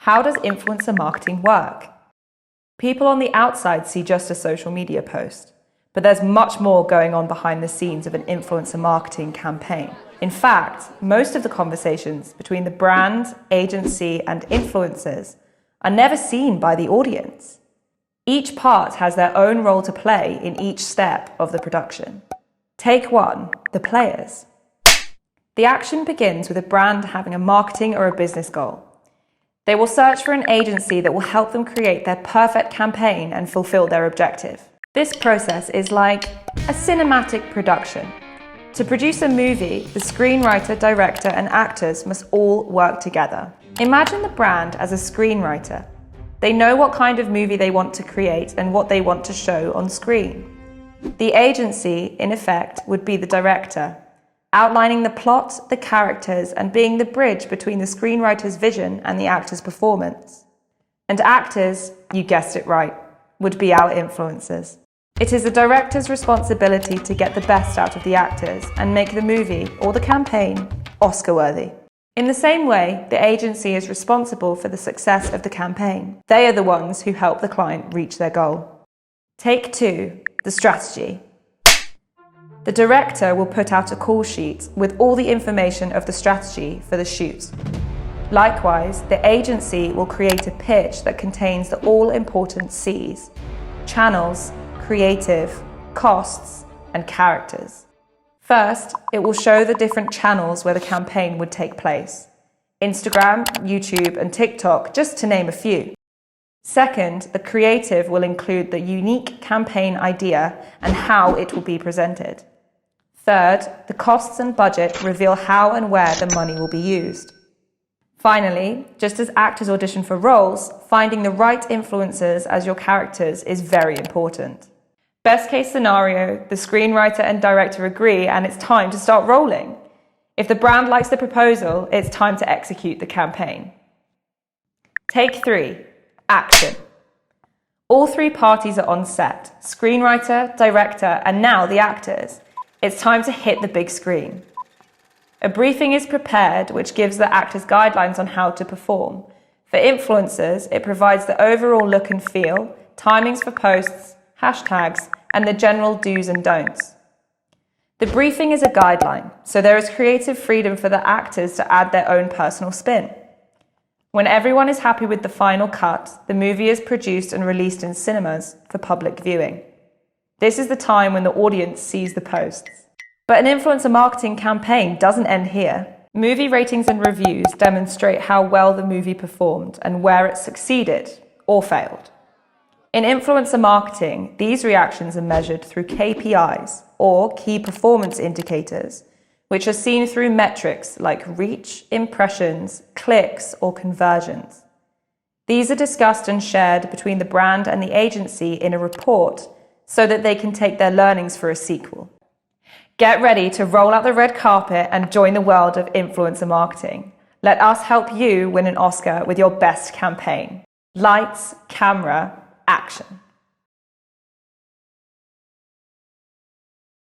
How does influencer marketing work? People on the outside see just a social media post, but there's much more going on behind the scenes of an influencer marketing campaign. In fact, most of the conversations between the brand, agency, and influencers are never seen by the audience. Each part has their own role to play in each step of the production. Take one, the players. The action begins with a brand having a marketing or a business goal. They will search for an agency that will help them create their perfect campaign and fulfill their objective. This process is like a cinematic production. To produce a movie, the screenwriter, director, and actors must all work together. Imagine the brand as a screenwriter. They know what kind of movie they want to create and what they want to show on screen. The agency, in effect, would be the director, outlining the plot, the characters, and being the bridge between the screenwriter's vision and the actor's performance. And actors, you guessed it right, would be our influencers. It is the director's responsibility to get the best out of the actors and make the movie or the campaign Oscar-worthy. In the same way, the agency is responsible for the success of the campaign. They are the ones who help the client reach their goal. Take two, the strategy. The director will put out a call sheet with all the information of the strategy for the shoot. Likewise, the agency will create a pitch that contains the all-important C's: channels, creative, costs, and characters. First, it will show the different channels where the campaign would take place: Instagram, YouTube, and TikTok, just to name a few. Second, the creative will include the unique campaign idea and how it will be presented. Third, the costs and budget reveal how and where the money will be used. Finally, just as actors audition for roles, finding the right influencers as your characters is very important. Best case scenario, the screenwriter and director agree and it's time to start rolling. If the brand likes the proposal, it's time to execute the campaign. Take three, action. All three parties are on set: screenwriter, director, and now the actors. It's time to hit the big screen. A briefing is prepared, which gives the actors guidelines on how to perform. For influencers, it provides the overall look and feel, timings for posts, hashtags, and the general do's and don'ts. The briefing is a guideline, so there is creative freedom for the actors to add their own personal spin. When everyone is happy with the final cut, the movie is produced and released in cinemas for public viewing. This is the time when the audience sees the posts. But an influencer marketing campaign doesn't end here. Movie ratings and reviews demonstrate how well the movie performed and where it succeeded or failed. In influencer marketing, these reactions are measured through KPIs, or key performance indicators, which are seen through metrics like reach, impressions, clicks, or conversions. These are discussed and shared between the brand and the agency in a report so that they can take their learnings for a sequel. Get ready to roll out the red carpet and join the world of influencer marketing. Let us help you win an Oscar with your best campaign. Lights, camera, action.